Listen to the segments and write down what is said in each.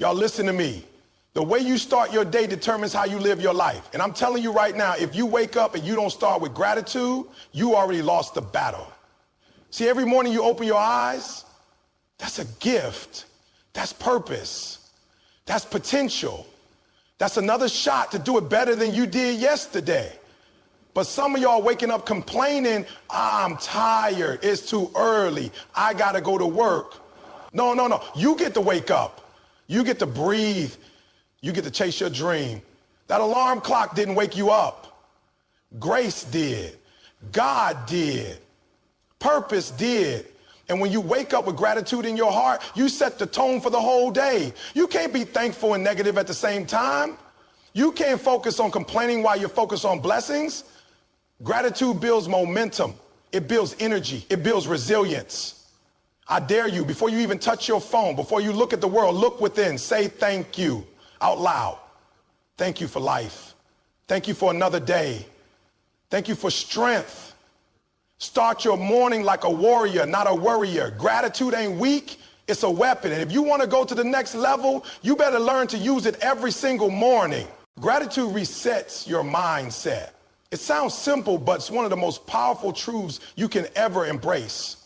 Y'all listen to me. The way you start your day determines how you live your life. And I'm telling you right now, if you wake up and you don't start with gratitude, you already lost the battle. See, every morning you open your eyes, that's a gift. That's purpose. That's potential. That's another shot to do it better than you did yesterday. But some of y'all waking up complaining, I'm tired, it's too early, I gotta go to work. No. You get to wake up. You get to breathe. You get to chase your dream. That alarm clock didn't wake you up. Grace did. God did. Purpose did. And when you wake up with gratitude in your heart, you set the tone for the whole day. You can't be thankful and negative at the same time. You can't focus on complaining while you're focused on blessings. Gratitude builds momentum. It builds energy. It builds resilience. I dare you, before you even touch your phone, before you look at the world, look within, say thank you out loud. Thank you for life. Thank you for another day. Thank you for strength. Start your morning like a warrior, not a worrier. Gratitude ain't weak, it's a weapon. And if you want to go to the next level, you better learn to use it every single morning. Gratitude resets your mindset. It sounds simple, but it's one of the most powerful truths you can ever embrace.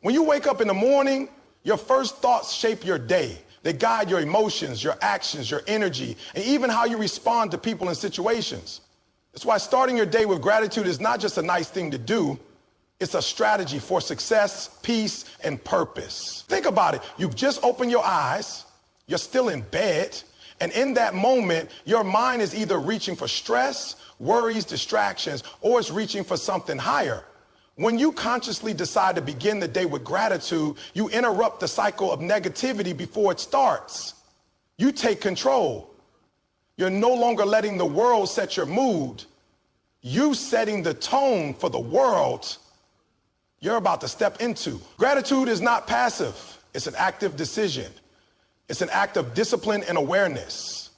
When you wake up in the morning, your first thoughts shape your day. They guide your emotions, your actions, your energy, and even how you respond to people and situations. That's why starting your day with gratitude is not just a nice thing to do. It's a strategy for success, peace, and purpose. Think about it. You've just opened your eyes. You're still in bed. And in that moment, your mind is either reaching for stress, worries, distractions, or it's reaching for something higher. When you consciously decide to begin the day with gratitude, you interrupt the cycle of negativity before it starts. You take control. You're no longer letting the world set your mood. You setting the tone for the world you're about to step into. Gratitude is not passive. It's an active decision. It's an act of discipline and awareness.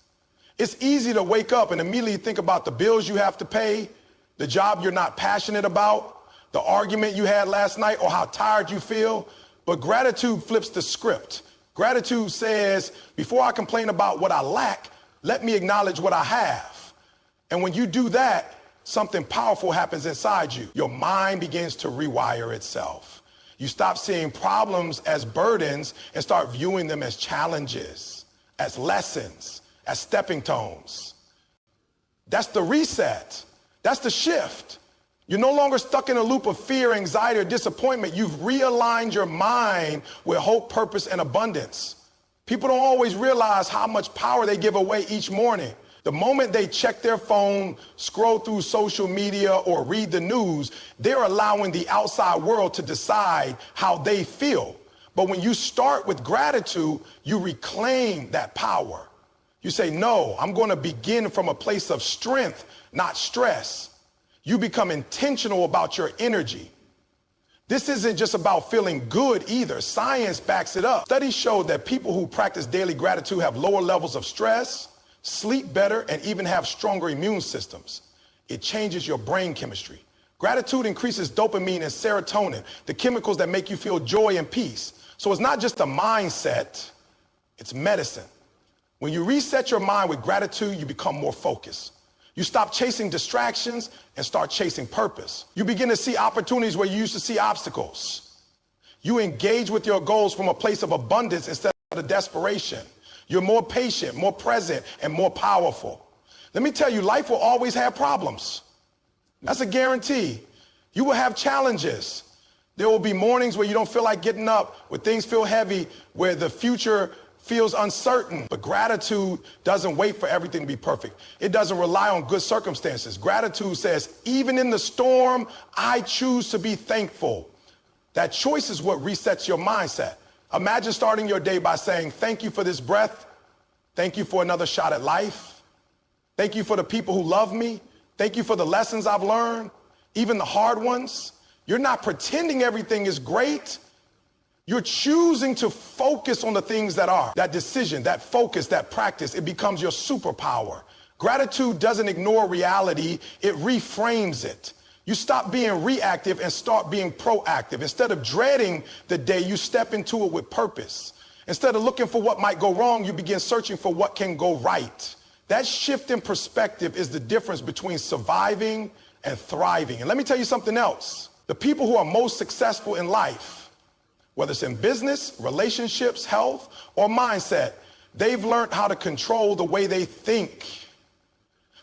It's easy to wake up and immediately think about the bills you have to pay, the job you're not passionate about, the argument you had last night, or how tired you feel. But gratitude flips the script. Gratitude says, before I complain about what I lack, let me acknowledge what I have. And when you do that, something powerful happens inside you. Your mind begins to rewire itself. You stop seeing problems as burdens and start viewing them as challenges, as lessons, as stepping stones. That's the reset. That's the shift. You're no longer stuck in a loop of fear, anxiety, or disappointment. You've realigned your mind with hope, purpose, and abundance. People don't always realize how much power they give away each morning. The moment they check their phone, scroll through social media, or read the news, they're allowing the outside world to decide how they feel. But when you start with gratitude, you reclaim that power. You say, no, I'm going to begin from a place of strength, not stress. You become intentional about your energy. This isn't just about feeling good either. Science backs it up. Studies show that people who practice daily gratitude have lower levels of stress, sleep better, and even have stronger immune systems. It changes your brain chemistry. Gratitude increases dopamine and serotonin, the chemicals that make you feel joy and peace. So it's not just a mindset, it's medicine. When you reset your mind with gratitude, you become more focused. You stop chasing distractions and start chasing purpose. You begin to see opportunities where you used to see obstacles. You engage with your goals from a place of abundance instead of desperation. You're more patient, more present, and more powerful. Let me tell you, life will always have problems. That's a guarantee. You will have challenges. There will be mornings where you don't feel like getting up, where things feel heavy, where the future feels uncertain. But gratitude doesn't wait for everything to be perfect. It doesn't rely on good circumstances. Gratitude says, even in the storm, I choose to be thankful. That choice is what resets your mindset. Imagine starting your day by saying, thank you for this breath. Thank you for another shot at life. Thank you for the people who love me. Thank you for the lessons I've learned, even the hard ones. You're not pretending everything is great. You're choosing to focus on the things that are. That decision, that focus, that practice, it becomes your superpower. Gratitude doesn't ignore reality, it reframes it. You stop being reactive and start being proactive. Instead of dreading the day, you step into it with purpose. Instead of looking for what might go wrong, you begin searching for what can go right. That shift in perspective is the difference between surviving and thriving. And let me tell you something else. The people who are most successful in life, whether it's in business, relationships, health, or mindset, they've learned how to control the way they think.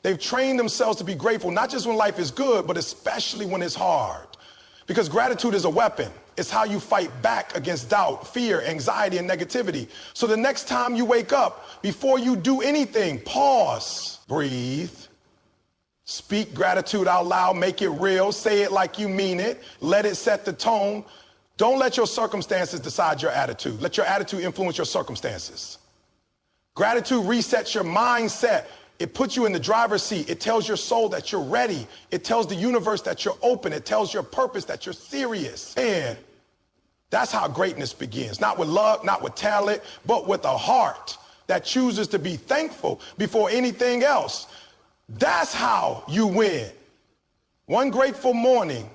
They've trained themselves to be grateful, not just when life is good, but especially when it's hard. Because gratitude is a weapon. It's how you fight back against doubt, fear, anxiety, and negativity. So the next time you wake up, before you do anything, pause, breathe, speak gratitude out loud, make it real, say it like you mean it, let it set the tone. Don't let your circumstances decide your attitude. Let your attitude influence your circumstances. Gratitude resets your mindset. It puts you in the driver's seat. It tells your soul that you're ready. It tells the universe that you're open. It tells your purpose that you're serious. And that's how greatness begins. Not with luck, not with talent, but with a heart that chooses to be thankful before anything else. That's how you win. One grateful morning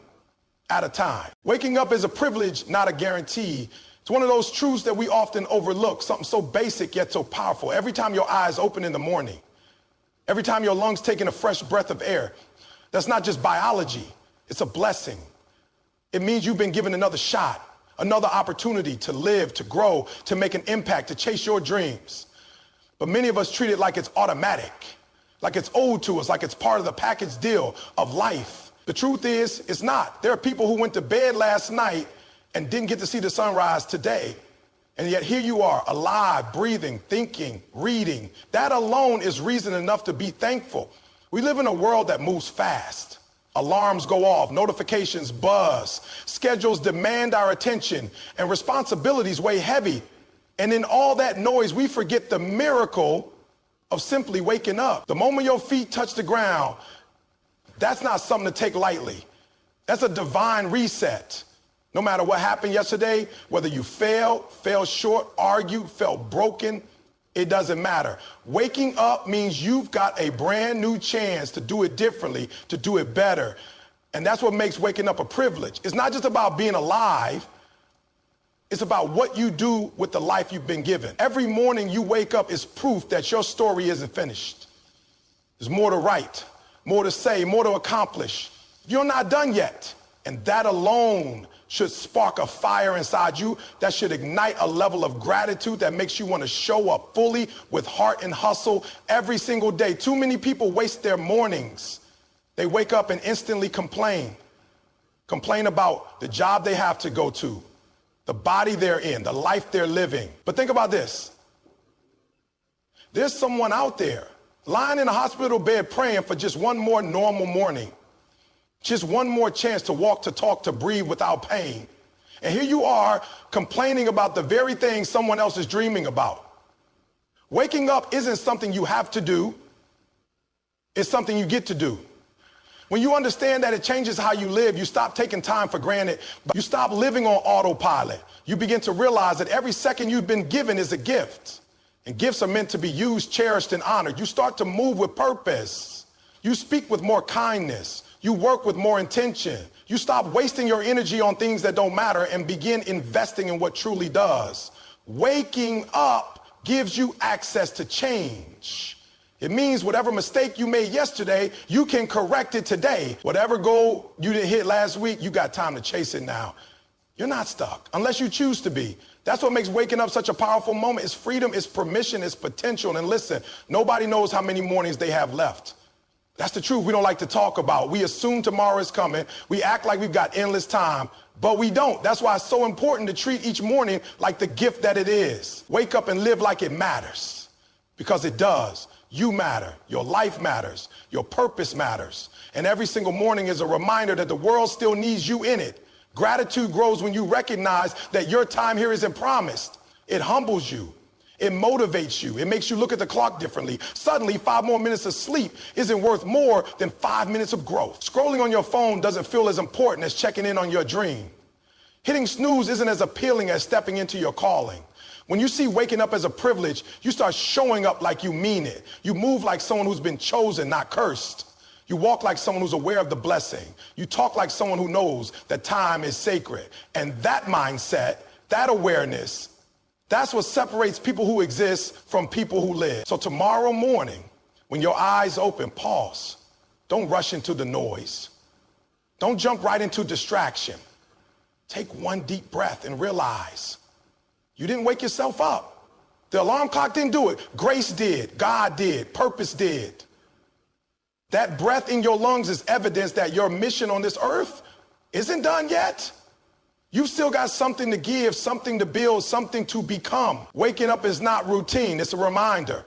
at a time. Waking up is a privilege, not a guarantee. It's one of those truths that we often overlook, something so basic yet so powerful. Every time your eyes open in the morning, every time your lungs take in a fresh breath of air, that's not just biology, it's a blessing. It means you've been given another shot, another opportunity to live, to grow, to make an impact, to chase your dreams. But many of us treat it like it's automatic, like it's owed to us, like it's part of the package deal of life. The truth is, it's not. There are people who went to bed last night and didn't get to see the sunrise today. And yet here you are, alive, breathing, thinking, reading. That alone is reason enough to be thankful. We live in a world that moves fast. Alarms go off, notifications buzz, schedules demand our attention, and responsibilities weigh heavy. And in all that noise, we forget the miracle of simply waking up. The moment your feet touch the ground, that's not something to take lightly. That's a divine reset. No matter what happened yesterday, whether you fell short, argued, felt broken, it doesn't matter. Waking up means you've got a brand new chance to do it differently, to do it better. And that's what makes waking up a privilege. It's not just about being alive. It's about what you do with the life you've been given. Every morning you wake up is proof that your story isn't finished. There's more to write, more to say, more to accomplish. You're not done yet. And that alone should spark a fire inside you that should ignite a level of gratitude that makes you want to show up fully with heart and hustle every single day. Too many people waste their mornings. They wake up and instantly complain about the job they have to go to, the body they're in, the life they're living. But think about this. There's someone out there lying in a hospital bed praying for just one more normal morning. Just one more chance to walk, to talk, to breathe without pain. And here you are complaining about the very thing someone else is dreaming about. Waking up isn't something you have to do. It's something you get to do. When you understand that it changes how you live, you stop taking time for granted. You stop living on autopilot. You begin to realize that every second you've been given is a gift. And gifts are meant to be used, cherished, and honored. You start to move with purpose. You speak with more kindness. You work with more intention. You stop wasting your energy on things that don't matter and begin investing in what truly does. Waking up gives you access to change. It means whatever mistake you made yesterday, you can correct it today. Whatever goal you didn't hit last week, you got time to chase it now. You're not stuck unless you choose to be. That's what makes waking up such a powerful moment. It's freedom, it's permission, it's potential. And listen, nobody knows how many mornings they have left. That's the truth we don't like to talk about. We assume tomorrow is coming. We act like we've got endless time, but we don't. That's why it's so important to treat each morning like the gift that it is. Wake up and live like it matters, because it does. You matter. Your life matters. Your purpose matters. And every single morning is a reminder that the world still needs you in it. Gratitude grows when you recognize that your time here isn't promised. It humbles you. It motivates you. It makes you look at the clock differently. Suddenly, 5 more minutes of sleep isn't worth more than 5 minutes of growth. Scrolling on your phone doesn't feel as important as checking in on your dream. Hitting snooze isn't as appealing as stepping into your calling. When you see waking up as a privilege, you start showing up like you mean it. You move like someone who's been chosen, not cursed. You walk like someone who's aware of the blessing. You talk like someone who knows that time is sacred. And that mindset, that awareness, That's what separates people who exist from people who live. So tomorrow morning, when your eyes open, pause. Don't rush into the noise. Don't jump right into distraction. Take one deep breath and realize you didn't wake yourself up. The alarm clock didn't do it. Grace did. God did. Purpose did. That breath in your lungs is evidence that your mission on this earth isn't done yet. You've still got something to give, something to build, something to become. Waking up is not routine. It's a reminder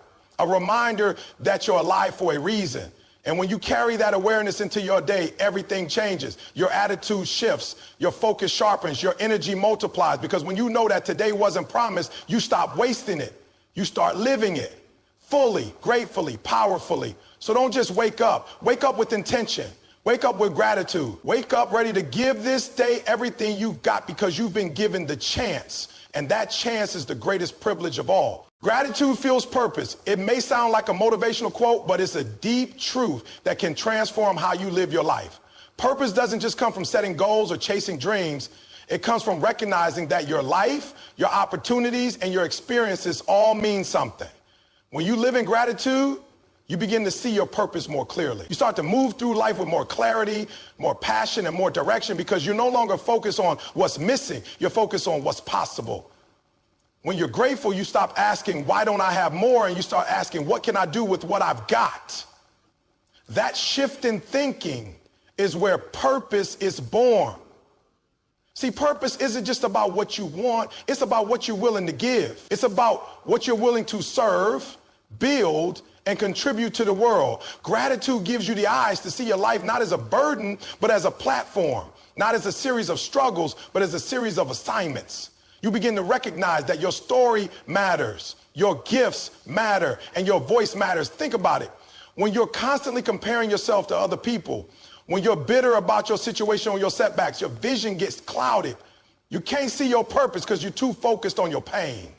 that you're alive for a reason. And when you carry that awareness into your day, everything changes. Your attitude shifts, your focus sharpens, your energy multiplies. Because when you know that today wasn't promised, you stop wasting it. You start living it fully, gratefully, powerfully. So don't just wake up. Wake up with intention. Wake up with gratitude. Wake up ready to give this day everything you've got because you've been given the chance. And that chance is the greatest privilege of all. Gratitude fuels purpose. It may sound like a motivational quote, but it's a deep truth that can transform how you live your life. Purpose doesn't just come from setting goals or chasing dreams. It comes from recognizing that your life, your opportunities, and your experiences all mean something. When you live in gratitude, you begin to see your purpose more clearly. You start to move through life with more clarity, more passion, and more direction because you're no longer focused on what's missing. You're focused on what's possible. When you're grateful, you stop asking, why don't I have more? And you start asking, what can I do with what I've got? That shift in thinking is where purpose is born. See, purpose isn't just about what you want. It's about what you're willing to give. It's about what you're willing to serve, build, and contribute to the world. Gratitude gives you the eyes to see your life not as a burden, but as a platform, not as a series of struggles, but as a series of assignments. You begin to recognize that your story matters, your gifts matter, and your voice matters. Think about it. When you're constantly comparing yourself to other people, when you're bitter about your situation or your setbacks, your vision gets clouded. You can't see your purpose because you're too focused on your pain.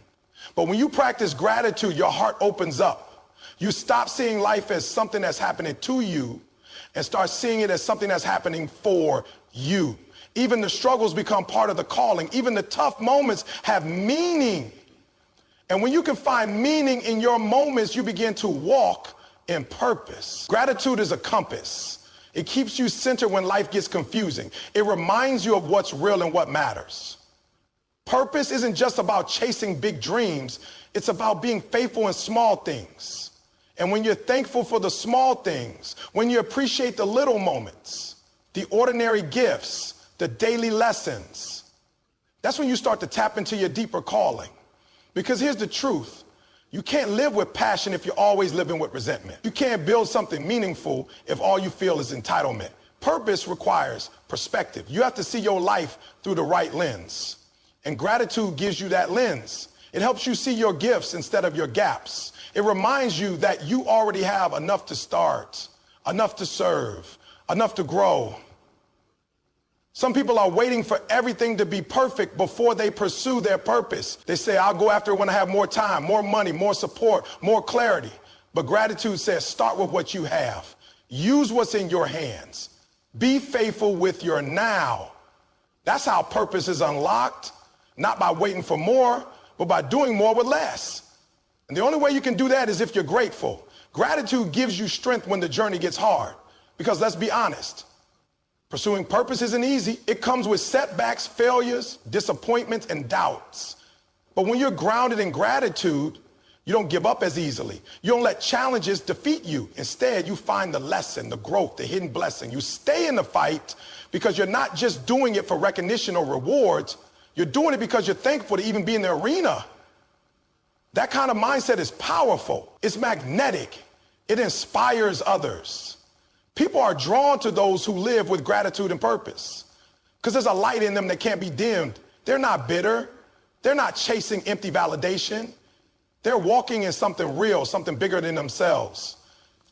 But when you practice gratitude, your heart opens up. You stop seeing life as something that's happening to you and start seeing it as something that's happening for you. Even the struggles become part of the calling. Even the tough moments have meaning. And when you can find meaning in your moments, you begin to walk in purpose. Gratitude is a compass. It keeps you centered when life gets confusing. It reminds you of what's real and what matters. Purpose isn't just about chasing big dreams. It's about being faithful in small things. And when you're thankful for the small things, when you appreciate the little moments, the ordinary gifts, the daily lessons, that's when you start to tap into your deeper calling. Because here's the truth. You can't live with passion if you're always living with resentment. You can't build something meaningful if all you feel is entitlement. Purpose requires perspective. You have to see your life through the right lens. And gratitude gives you that lens. It helps you see your gifts instead of your gaps. It reminds you that you already have enough to start, enough to serve, enough to grow. Some people are waiting for everything to be perfect before they pursue their purpose. They say, I'll go after it when I have more time, more money, more support, more clarity. But gratitude says, start with what you have. Use what's in your hands. Be faithful with your now. That's how purpose is unlocked, not by waiting for more, but by doing more with less. And the only way you can do that is if you're grateful. Gratitude gives you strength when the journey gets hard. Because let's be honest, pursuing purpose isn't easy. It comes with setbacks, failures, disappointments, and doubts. But when you're grounded in gratitude, you don't give up as easily. You don't let challenges defeat you. Instead, you find the lesson, the growth, the hidden blessing. You stay in the fight because you're not just doing it for recognition or rewards. You're doing it because you're thankful to even be in the arena. That kind of mindset is powerful. It's magnetic. It inspires others. People are drawn to those who live with gratitude and purpose because there's a light in them that can't be dimmed. They're not bitter. They're not chasing empty validation. They're walking in something real, something bigger than themselves.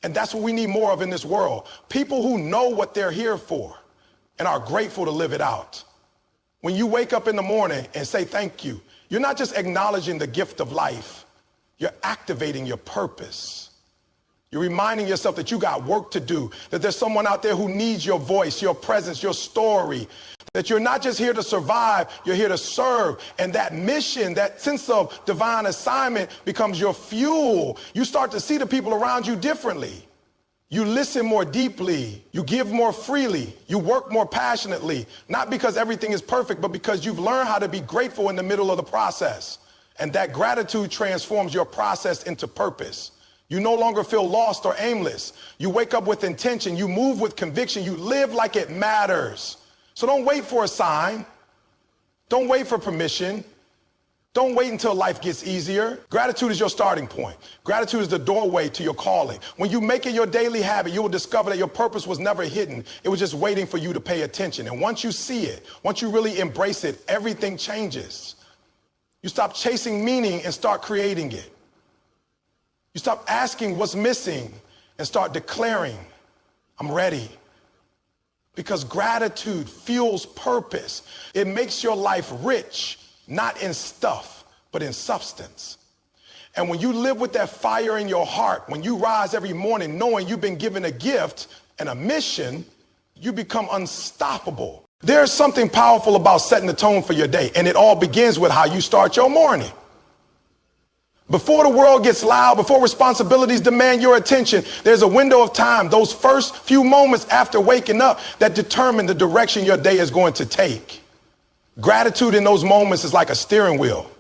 And that's what we need more of in this world. People who know what they're here for and are grateful to live it out. When you wake up in the morning and say thank you, you're not just acknowledging the gift of life. You're activating your purpose. You're reminding yourself that you got work to do, that there's someone out there who needs your voice, your presence, your story. That you're not just here to survive, you're here to serve. And that mission, that sense of divine assignment becomes your fuel. You start to see the people around you differently. You listen more deeply. You give more freely. You work more passionately. Not because everything is perfect, but because you've learned how to be grateful in the middle of the process. And that gratitude transforms your process into purpose. You no longer feel lost or aimless. You wake up with intention. You move with conviction. You live like it matters. So don't wait for a sign. Don't wait for permission. Don't wait until life gets easier. Gratitude is your starting point. Gratitude is the doorway to your calling. When you make it your daily habit, you will discover that your purpose was never hidden. It was just waiting for you to pay attention. And once you see it, once you really embrace it, everything changes. You stop chasing meaning and start creating it. You stop asking what's missing and start declaring, I'm ready. Because gratitude fuels purpose. It makes your life rich, not in stuff, but in substance. And when you live with that fire in your heart, when you rise every morning knowing you've been given a gift and a mission, you become unstoppable. There's something powerful about setting the tone for your day, and it all begins with how you start your morning. Before the world gets loud, before responsibilities demand your attention, there's a window of time, those first few moments after waking up, that determine the direction your day is going to take. Gratitude in those moments is like a steering wheel.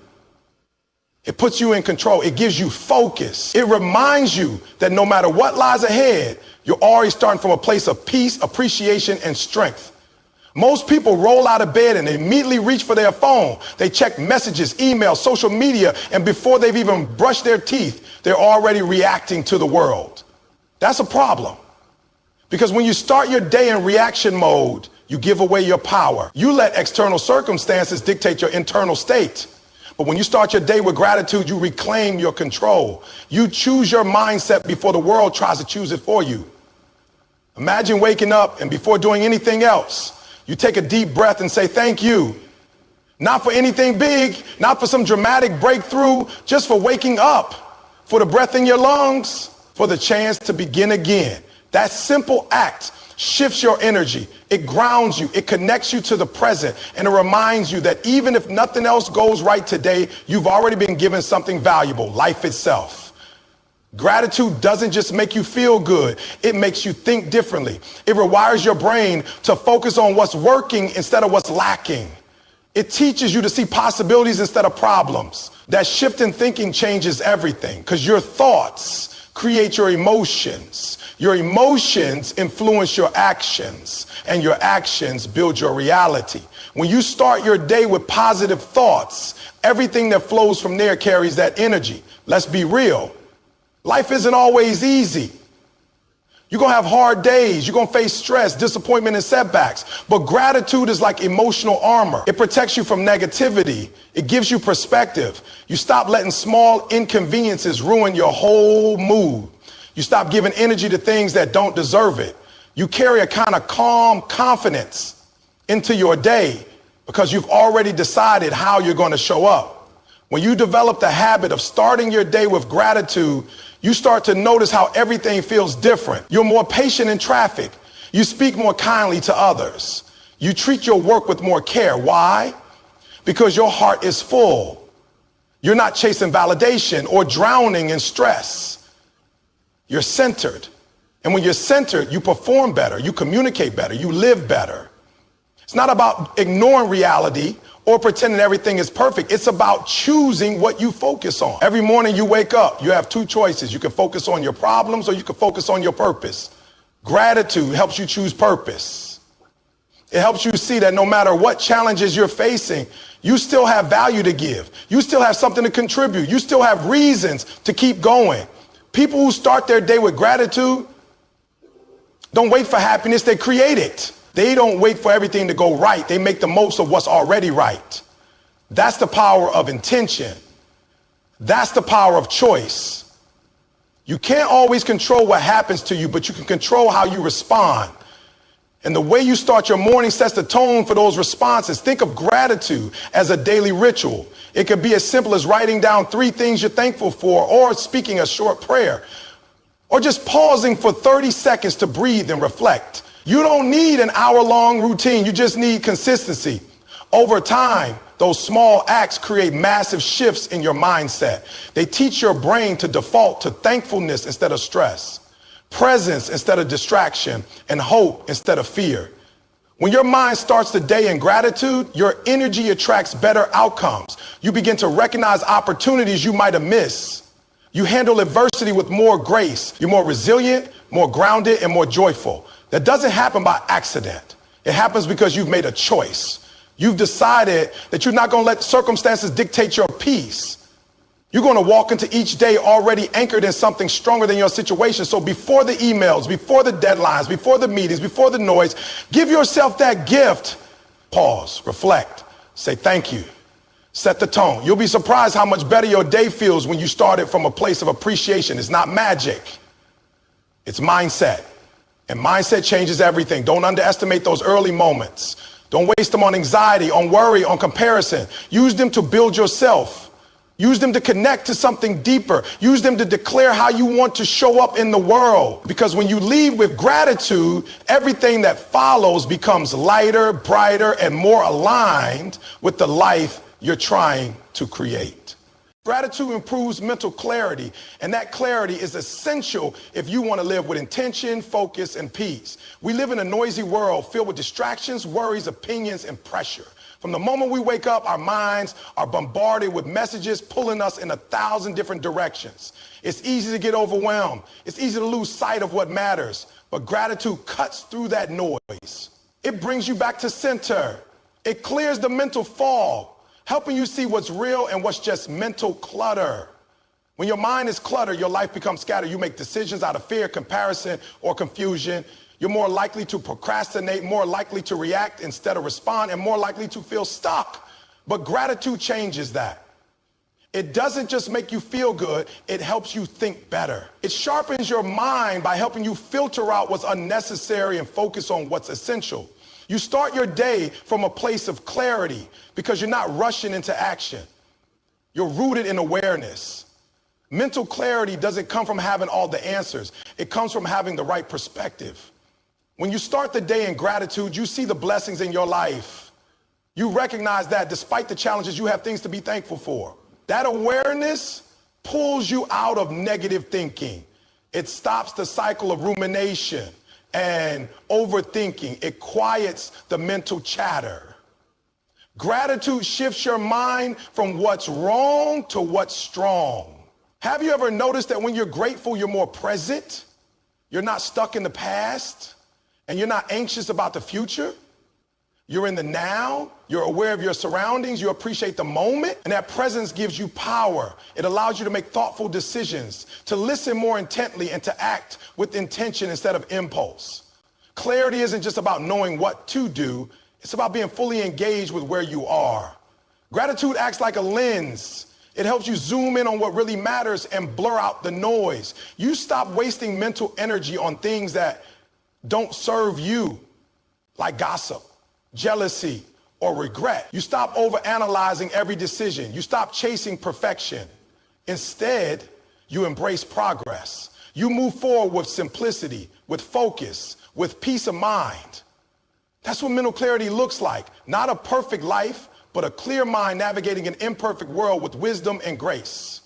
It puts you in control. It gives you focus. It reminds you that no matter what lies ahead, you're already starting from a place of peace, appreciation, and strength. Most people roll out of bed and they immediately reach for their phone. They check messages, emails, social media, and before they've even brushed their teeth, they're already reacting to the world. That's a problem. Because when you start your day in reaction mode, you give away your power. You let external circumstances dictate your internal state. But when you start your day with gratitude, you reclaim your control. You choose your mindset before the world tries to choose it for you. Imagine waking up and before doing anything else, you take a deep breath and say, thank you. Not for anything big, not for some dramatic breakthrough, just for waking up, for the breath in your lungs, for the chance to begin again. That simple act shifts your energy. It grounds you. It connects you to the present. And it reminds you that even if nothing else goes right today, you've already been given something valuable, life itself. Gratitude doesn't just make you feel good. It makes you think differently. It rewires your brain to focus on what's working instead of what's lacking. It teaches you to see possibilities instead of problems. That shift in thinking changes everything because your thoughts create your emotions. Your emotions influence your actions, and your actions build your reality. When you start your day with positive thoughts, everything that flows from there carries that energy. Let's be real. Life isn't always easy. You're going to have hard days. You're going to face stress, disappointment, and setbacks. But gratitude is like emotional armor. It protects you from negativity. It gives you perspective. You stop letting small inconveniences ruin your whole mood. You stop giving energy to things that don't deserve it. You carry a kind of calm confidence into your day because you've already decided how you're going to show up. When you develop the habit of starting your day with gratitude, you start to notice how everything feels different. You're more patient in traffic. You speak more kindly to others. You treat your work with more care. Why? Because your heart is full. You're not chasing validation or drowning in stress. You're centered. And when you're centered, you perform better. You communicate better. You live better. It's not about ignoring reality or pretending everything is perfect. It's about choosing what you focus on. Every morning you wake up, you have two choices. You can focus on your problems or you can focus on your purpose. Gratitude helps you choose purpose. It helps you see that no matter what challenges you're facing, you still have value to give. You still have something to contribute. You still have reasons to keep going. People who start their day with gratitude don't wait for happiness, they create it. They don't wait for everything to go right. They make the most of what's already right. That's the power of intention. That's the power of choice. You can't always control what happens to you, but you can control how you respond. And the way you start your morning sets the tone for those responses. Think of gratitude as a daily ritual. It could be as simple as writing down 3 things you're thankful for, or speaking a short prayer, or just pausing for 30 seconds to breathe and reflect. You don't need an hour-long routine. You just need consistency. Over time, those small acts create massive shifts in your mindset. They teach your brain to default to thankfulness instead of stress, presence instead of distraction, and hope instead of fear. When your mind starts the day in gratitude, your energy attracts better outcomes. You begin to recognize opportunities you might have missed. You handle adversity with more grace. You're more resilient, more grounded, and more joyful. That doesn't happen by accident. It happens because you've made a choice. You've decided that you're not going to let circumstances dictate your peace. You're going to walk into each day already anchored in something stronger than your situation. So before the emails, before the deadlines, before the meetings, before the noise, give yourself that gift. Pause, reflect, say thank you. Set the tone. You'll be surprised how much better your day feels when you started from a place of appreciation. It's not magic. It's mindset. And mindset changes everything. Don't underestimate those early moments. Don't waste them on anxiety, on worry, on comparison. Use them to build yourself. Use them to connect to something deeper. Use them to declare how you want to show up in the world. Because when you lead with gratitude, everything that follows becomes lighter, brighter, and more aligned with the life you're trying to create. Gratitude improves mental clarity, and that clarity is essential if you want to live with intention, focus, and peace. We live in a noisy world filled with distractions, worries, opinions, and pressure. From the moment we wake up, our minds are bombarded with messages pulling us in 1,000 different directions. It's easy to get overwhelmed. It's easy to lose sight of what matters, but gratitude cuts through that noise. It brings you back to center. It clears the mental fog, helping you see what's real and what's just mental clutter. When your mind is cluttered, your life becomes scattered. You make decisions out of fear, comparison, or confusion. You're more likely to procrastinate, more likely to react instead of respond, and more likely to feel stuck. But gratitude changes that. It doesn't just make you feel good, it helps you think better. It sharpens your mind by helping you filter out what's unnecessary and focus on what's essential. You start your day from a place of clarity because you're not rushing into action. You're rooted in awareness. Mental clarity doesn't come from having all the answers. It comes from having the right perspective. When you start the day in gratitude, you see the blessings in your life. You recognize that despite the challenges, you have things to be thankful for. That awareness pulls you out of negative thinking. It stops the cycle of rumination and overthinking. It quiets the mental chatter. Gratitude shifts your mind from what's wrong to what's strong. Have you ever noticed that when you're grateful, you're more present? You're not stuck in the past, and you're not anxious about the future? You're in the now, you're aware of your surroundings, you appreciate the moment, and that presence gives you power. It allows you to make thoughtful decisions, to listen more intently, and to act with intention instead of impulse. Clarity isn't just about knowing what to do, it's about being fully engaged with where you are. Gratitude acts like a lens. It helps you zoom in on what really matters and blur out the noise. You stop wasting mental energy on things that don't serve you, like gossip, jealousy, or regret. You stop overanalyzing every decision. You stop chasing perfection. Instead, you embrace progress. You move forward with simplicity, with focus, with peace of mind. That's what mental clarity looks like. Not a perfect life, but a clear mind navigating an imperfect world with wisdom and grace.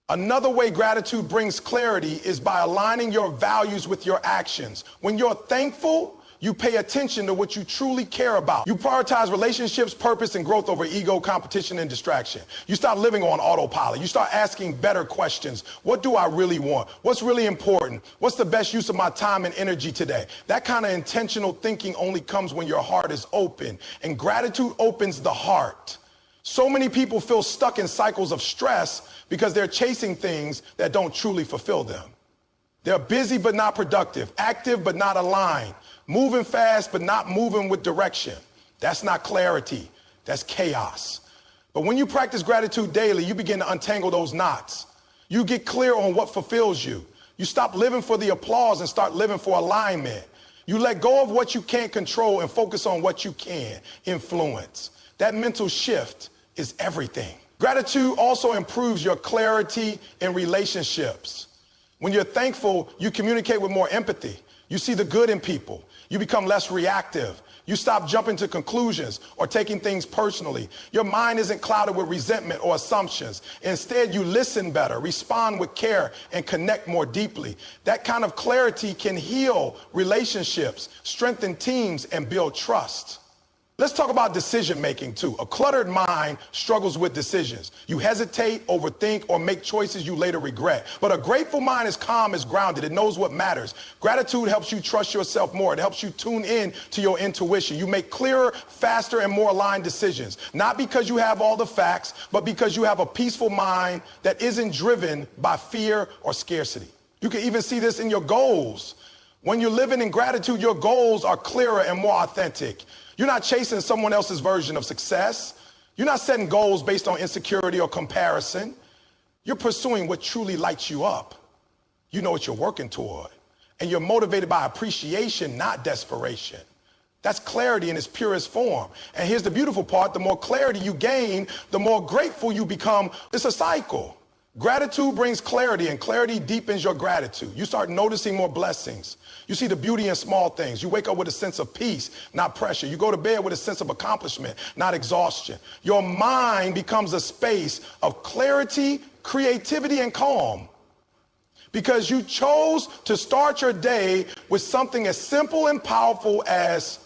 Another way gratitude brings clarity is by aligning your values with your actions. When you're thankful, you pay attention to what you truly care about. You prioritize relationships, purpose, and growth over ego, competition, and distraction. You stop living on autopilot. You start asking better questions. What do I really want? What's really important? What's the best use of my time and energy today? That kind of intentional thinking only comes when your heart is open, and gratitude opens the heart. So many people feel stuck in cycles of stress because they're chasing things that don't truly fulfill them. They're busy but not productive, active but not aligned, moving fast but not moving with direction. That's not clarity, that's chaos. But when you practice gratitude daily, you begin to untangle those knots. You get clear on what fulfills you. You stop living for the applause and start living for alignment. You let go of what you can't control and focus on what you can influence. That mental shift is everything. Gratitude also improves your clarity in relationships. When you're thankful, you communicate with more empathy. You see the good in people. You become less reactive. You stop jumping to conclusions or taking things personally. Your mind isn't clouded with resentment or assumptions. Instead, you listen better, respond with care, and connect more deeply. That kind of clarity can heal relationships, strengthen teams, and build trust. Let's talk about decision making too. A cluttered mind struggles with decisions. You hesitate, overthink, or make choices you later regret. But a grateful mind is calm, is grounded. It knows what matters. Gratitude helps you trust yourself more. It helps you tune in to your intuition. You make clearer, faster, and more aligned decisions. Not because you have all the facts, but because you have a peaceful mind that isn't driven by fear or scarcity. You can even see this in your goals. When you're living in gratitude, your goals are clearer and more authentic. You're not chasing someone else's version of success. You're not setting goals based on insecurity or comparison. You're pursuing what truly lights you up. You know what you're working toward. And you're motivated by appreciation, not desperation. That's clarity in its purest form. And here's the beautiful part. The more clarity you gain, the more grateful you become. It's a cycle. Gratitude brings clarity, and clarity deepens your gratitude. You start noticing more blessings. You see the beauty in small things. You wake up with a sense of peace, not pressure. You go to bed with a sense of accomplishment, not exhaustion. Your mind becomes a space of clarity, creativity, and calm, because you chose to start your day with something as simple and powerful as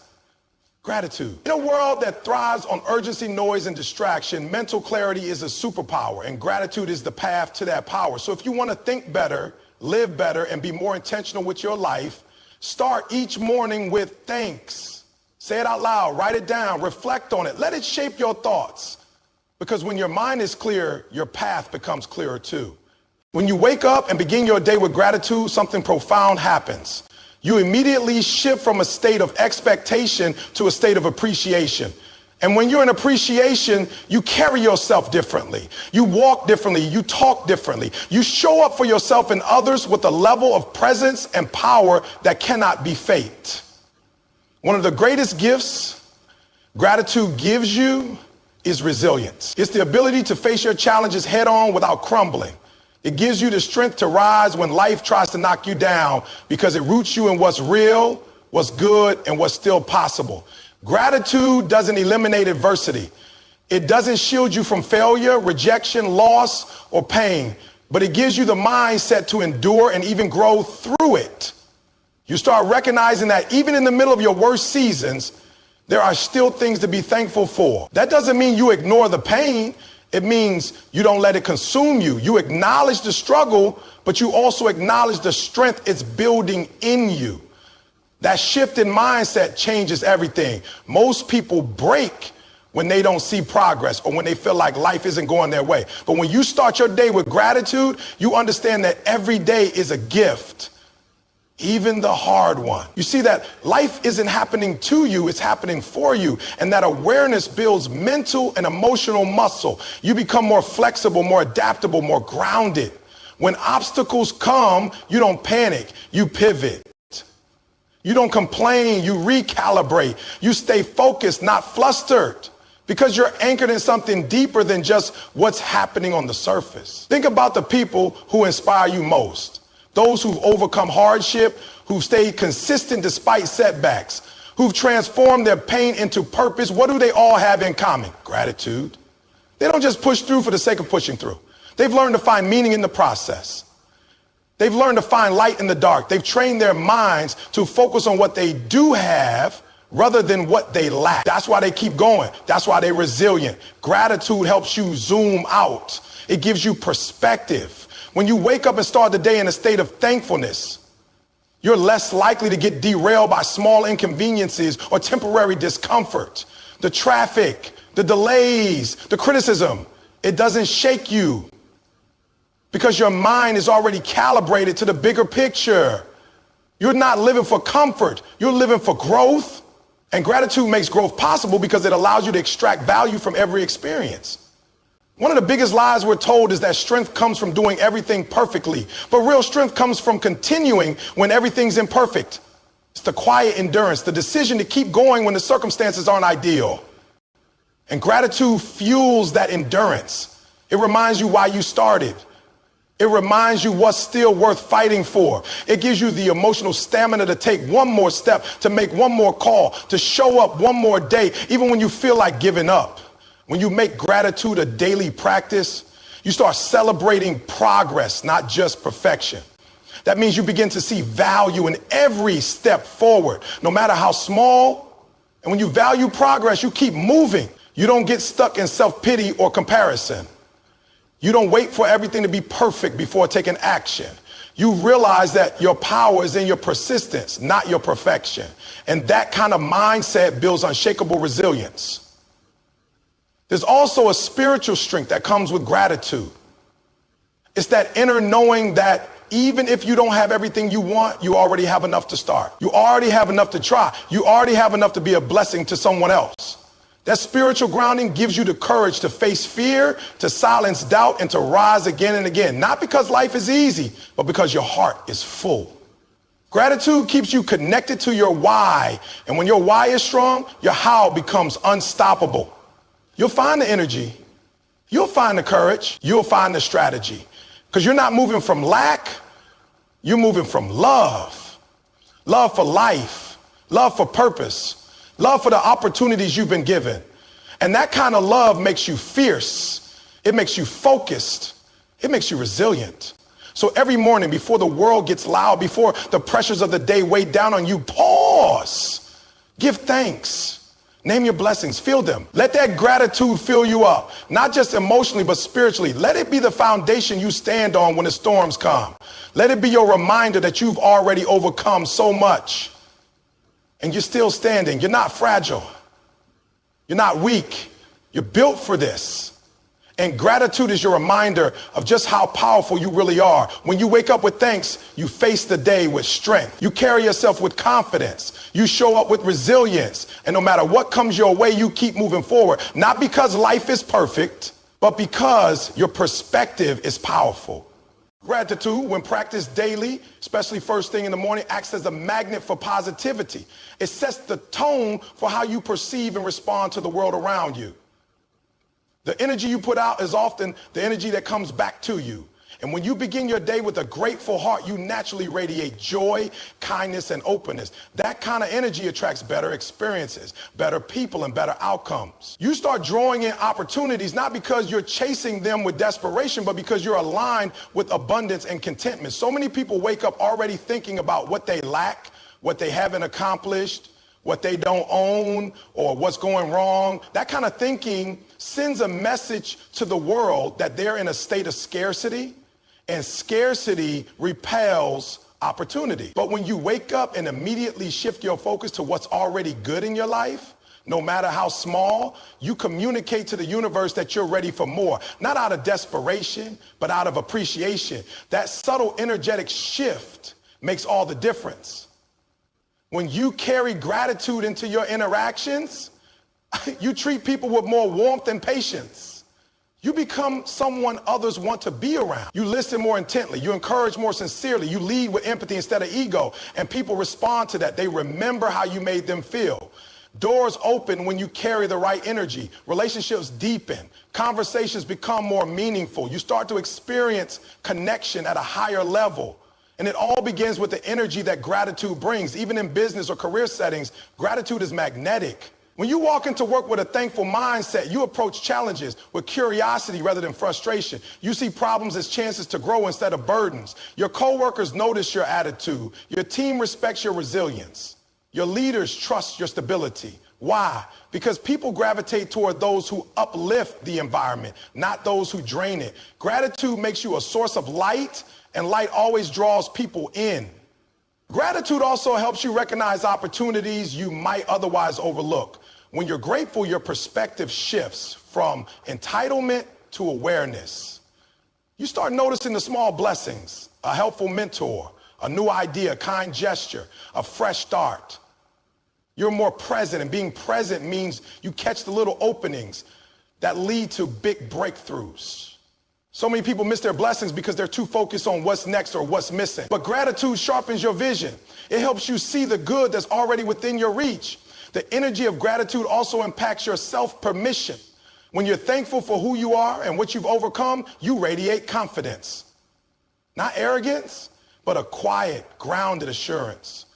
gratitude. In a world that thrives on urgency, noise, and distraction, mental clarity is a superpower, and gratitude is the path to that power. So if you want to think better, live better, and be more intentional with your life, start each morning with thanks. Say it out loud, write it down, reflect on it, let it shape your thoughts. Because when your mind is clear, your path becomes clearer too. When you wake up and begin your day with gratitude, something profound happens. You immediately shift from a state of expectation to a state of appreciation. And when you're in appreciation, you carry yourself differently. You walk differently. You talk differently. You show up for yourself and others with a level of presence and power that cannot be faked. One of the greatest gifts gratitude gives you is resilience. It's the ability to face your challenges head on without crumbling. It gives you the strength to rise when life tries to knock you down, because it roots you in what's real, what's good, and what's still possible. Gratitude doesn't eliminate adversity. It doesn't shield you from failure, rejection, loss, or pain, but it gives you the mindset to endure and even grow through it. You start recognizing that even in the middle of your worst seasons, there are still things to be thankful for. That doesn't mean you ignore the pain. It means you don't let it consume you. You acknowledge the struggle, but you also acknowledge the strength it's building in you. That shift in mindset changes everything. Most people break when they don't see progress or when they feel like life isn't going their way. But when you start your day with gratitude, you understand that every day is a gift, even the hard one. You see that life isn't happening to you, it's happening for you. And that awareness builds mental and emotional muscle. You become more flexible, more adaptable, more grounded. When obstacles come, you don't panic, you pivot. You don't complain, you recalibrate. You stay focused, not flustered, because you're anchored in something deeper than just what's happening on the surface. Think about the people who inspire you most. Those who've overcome hardship, who've stayed consistent despite setbacks, who've transformed their pain into purpose. What do they all have in common? Gratitude. They don't just push through for the sake of pushing through. They've learned to find meaning in the process. They've learned to find light in the dark. They've trained their minds to focus on what they do have rather than what they lack. That's why they keep going. That's why they're resilient. Gratitude helps you zoom out. It gives you perspective. When you wake up and start the day in a state of thankfulness, you're less likely to get derailed by small inconveniences or temporary discomfort. The traffic, the delays, the criticism, it doesn't shake you because your mind is already calibrated to the bigger picture. You're not living for comfort, you're living for growth. And gratitude makes growth possible because it allows you to extract value from every experience. One of the biggest lies we're told is that strength comes from doing everything perfectly. But real strength comes from continuing when everything's imperfect. It's the quiet endurance, the decision to keep going when the circumstances aren't ideal. And gratitude fuels that endurance. It reminds you why you started. It reminds you what's still worth fighting for. It gives you the emotional stamina to take one more step, to make one more call, to show up one more day, even when you feel like giving up. When you make gratitude a daily practice, you start celebrating progress, not just perfection. That means you begin to see value in every step forward, no matter how small. And when you value progress, you keep moving. You don't get stuck in self-pity or comparison. You don't wait for everything to be perfect before taking action. You realize that your power is in your persistence, not your perfection. And that kind of mindset builds unshakable resilience. There's also a spiritual strength that comes with gratitude. It's that inner knowing that even if you don't have everything you want, you already have enough to start. You already have enough to try. You already have enough to be a blessing to someone else. That spiritual grounding gives you the courage to face fear, to silence doubt, and to rise again and again. Not because life is easy, but because your heart is full. Gratitude keeps you connected to your why. And when your why is strong, your how becomes unstoppable. You'll find the energy. You'll find the courage. You'll find the strategy. Because you're not moving from lack. You're moving from love. Love for life. Love for purpose. Love for the opportunities you've been given. And that kind of love makes you fierce. It makes you focused. It makes you resilient. So every morning before the world gets loud, before the pressures of the day weigh down on you, pause. Give thanks. Name your blessings. Feel them. Let that gratitude fill you up. Not just emotionally, but spiritually. Let it be the foundation you stand on when the storms come. Let it be your reminder that you've already overcome so much. And you're still standing. You're not fragile. You're not weak. You're built for this. And gratitude is your reminder of just how powerful you really are. When you wake up with thanks, you face the day with strength. You carry yourself with confidence. You show up with resilience. And no matter what comes your way, you keep moving forward. Not because life is perfect, but because your perspective is powerful. Gratitude, when practiced daily, especially first thing in the morning, acts as a magnet for positivity. It sets the tone for how you perceive and respond to the world around you. The energy you put out is often the energy that comes back to you. And when you begin your day with a grateful heart, you naturally radiate joy, kindness, and openness. That kind of energy attracts better experiences, better people, and better outcomes. You start drawing in opportunities, not because you're chasing them with desperation, but because you're aligned with abundance and contentment. So many people wake up already thinking about what they lack, what they haven't accomplished, what they don't own, or what's going wrong. That kind of thinking sends a message to the world that they're in a state of scarcity, and scarcity repels opportunity. But when you wake up and immediately shift your focus to what's already good in your life, no matter how small, you communicate to the universe that you're ready for more, not out of desperation, but out of appreciation. That subtle energetic shift makes all the difference. When you carry gratitude into your interactions, you treat people with more warmth and patience. You become someone others want to be around. You listen more intently. You encourage more sincerely. You lead with empathy instead of ego. And people respond to that. They remember how you made them feel. Doors open when you carry the right energy. Relationships deepen. Conversations become more meaningful. You start to experience connection at a higher level. And it all begins with the energy that gratitude brings. Even in business or career settings, gratitude is magnetic. When you walk into work with a thankful mindset, you approach challenges with curiosity rather than frustration. You see problems as chances to grow instead of burdens. Your coworkers notice your attitude. Your team respects your resilience. Your leaders trust your stability. Why? Because people gravitate toward those who uplift the environment, not those who drain it. Gratitude makes you a source of light, and light always draws people in. Gratitude also helps you recognize opportunities you might otherwise overlook. When you're grateful, your perspective shifts from entitlement to awareness. You start noticing the small blessings, a helpful mentor, a new idea, a kind gesture, a fresh start. You're more present, and being present means you catch the little openings that lead to big breakthroughs. So many people miss their blessings because they're too focused on what's next or what's missing. But gratitude sharpens your vision. It helps you see the good that's already within your reach. The energy of gratitude also impacts your self-permission. When you're thankful for who you are and what you've overcome, you radiate confidence. Not arrogance, but a quiet, grounded assurance.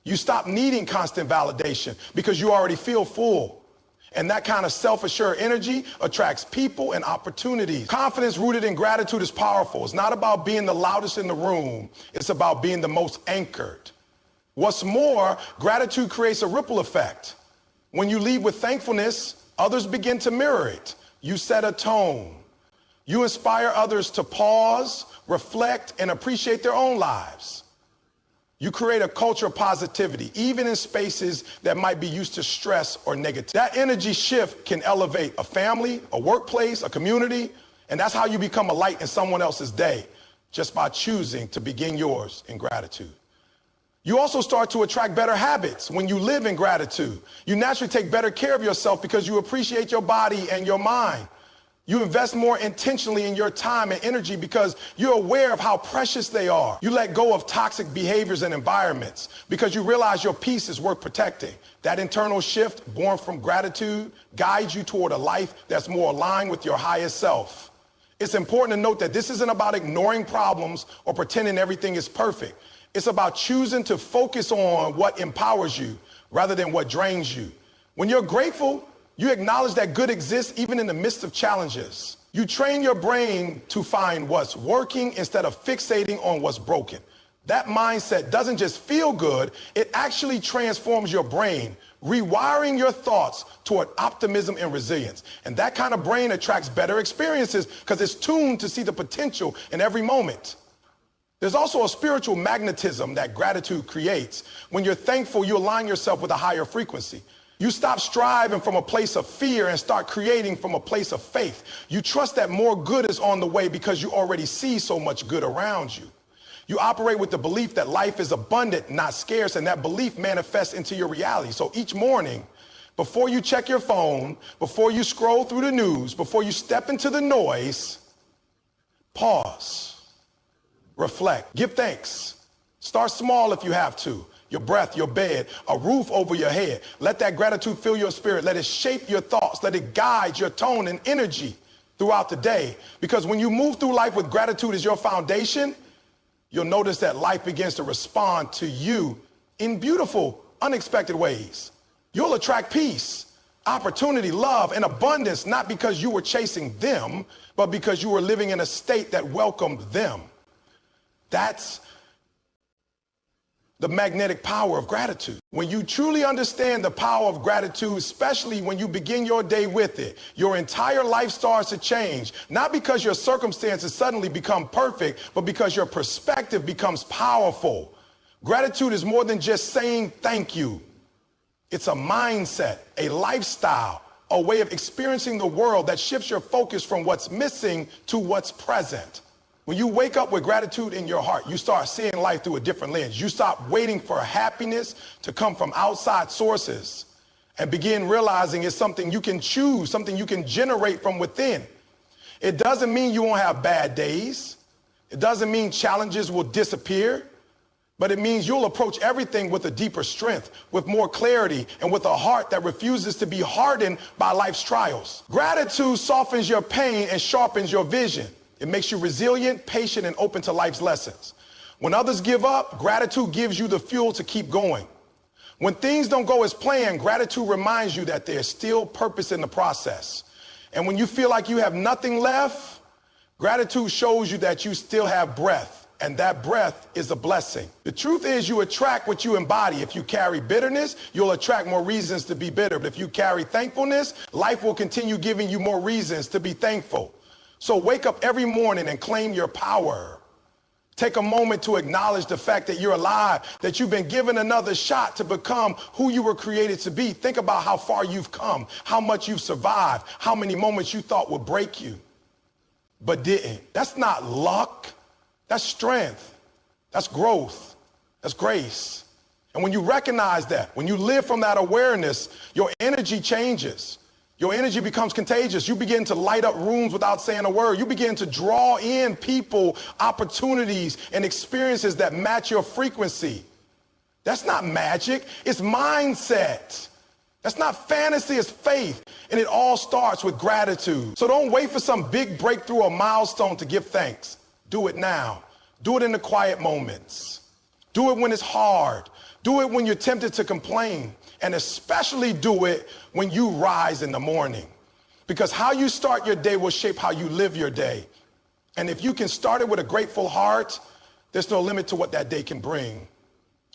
You stop needing constant validation because you already feel full. And that kind of self-assured energy attracts people and opportunities. Confidence rooted in gratitude is powerful. It's not about being the loudest in the room. It's about being the most anchored. What's more, gratitude creates a ripple effect. When you lead with thankfulness, others begin to mirror it. You set a tone. You inspire others to pause, reflect, and appreciate their own lives. You create a culture of positivity, even in spaces that might be used to stress or negativity. That energy shift can elevate a family, a workplace, a community, and that's how you become a light in someone else's day, just by choosing to begin yours in gratitude. You also start to attract better habits when you live in gratitude. You naturally take better care of yourself because you appreciate your body and your mind. You invest more intentionally in your time and energy because you're aware of how precious they are. You let go of toxic behaviors and environments because you realize your peace is worth protecting. That internal shift, born from gratitude, guides you toward a life that's more aligned with your highest self. It's important to note that this isn't about ignoring problems or pretending everything is perfect. It's about choosing to focus on what empowers you rather than what drains you. When you're grateful, you acknowledge that good exists even in the midst of challenges. You train your brain to find what's working instead of fixating on what's broken. That mindset doesn't just feel good, it actually transforms your brain, rewiring your thoughts toward optimism and resilience. And that kind of brain attracts better experiences because it's tuned to see the potential in every moment. There's also a spiritual magnetism that gratitude creates. When you're thankful, you align yourself with a higher frequency. You stop striving from a place of fear and start creating from a place of faith. You trust that more good is on the way because you already see so much good around you. You operate with the belief that life is abundant, not scarce, and that belief manifests into your reality. So each morning, before you check your phone, before you scroll through the news, before you step into the noise, pause, reflect, give thanks. Start small if you have to. Your breath, your bed, a roof over your head. Let that gratitude fill your spirit. Let it shape your thoughts. Let it guide your tone and energy throughout the day. Because when you move through life with gratitude as your foundation, you'll notice that life begins to respond to you in beautiful, unexpected ways. You'll attract peace, opportunity, love, and abundance, not because you were chasing them, but because you were living in a state that welcomed them. That's the magnetic power of gratitude. When you truly understand the power of gratitude, especially when you begin your day with it, your entire life starts to change, not because your circumstances suddenly become perfect, but because your perspective becomes powerful. Gratitude is more than just saying thank you. It's a mindset, a lifestyle, a way of experiencing the world that shifts your focus from what's missing to what's present. When you wake up with gratitude in your heart, you start seeing life through a different lens. You stop waiting for happiness to come from outside sources and begin realizing it's something you can choose, something you can generate from within. It doesn't mean you won't have bad days. It doesn't mean challenges will disappear, but it means you'll approach everything with a deeper strength, with more clarity, and with a heart that refuses to be hardened by life's trials. Gratitude softens your pain and sharpens your vision. It makes you resilient, patient, and open to life's lessons. When others give up, gratitude gives you the fuel to keep going. When things don't go as planned, gratitude reminds you that there's still purpose in the process. And when you feel like you have nothing left, gratitude shows you that you still have breath, and that breath is a blessing. The truth is you attract what you embody. If you carry bitterness, you'll attract more reasons to be bitter. But if you carry thankfulness, life will continue giving you more reasons to be thankful. So wake up every morning and claim your power. Take a moment to acknowledge the fact that you're alive, that you've been given another shot to become who you were created to be. Think about how far you've come, how much you've survived, how many moments you thought would break you, but didn't. That's not luck. That's strength. That's growth. That's grace. And when you recognize that, when you live from that awareness, your energy changes. Your energy becomes contagious. You begin to light up rooms without saying a word. You begin to draw in people, opportunities, and experiences that match your frequency. That's not magic. It's mindset. That's not fantasy. It's faith. And it all starts with gratitude. So don't wait for some big breakthrough or milestone to give thanks. Do it now. Do it in the quiet moments. Do it when it's hard. Do it when you're tempted to complain. And especially do it when you rise in the morning. Because how you start your day will shape how you live your day. And if you can start it with a grateful heart, there's no limit to what that day can bring.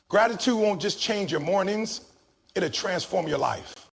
Gratitude won't just change your mornings, it'll transform your life.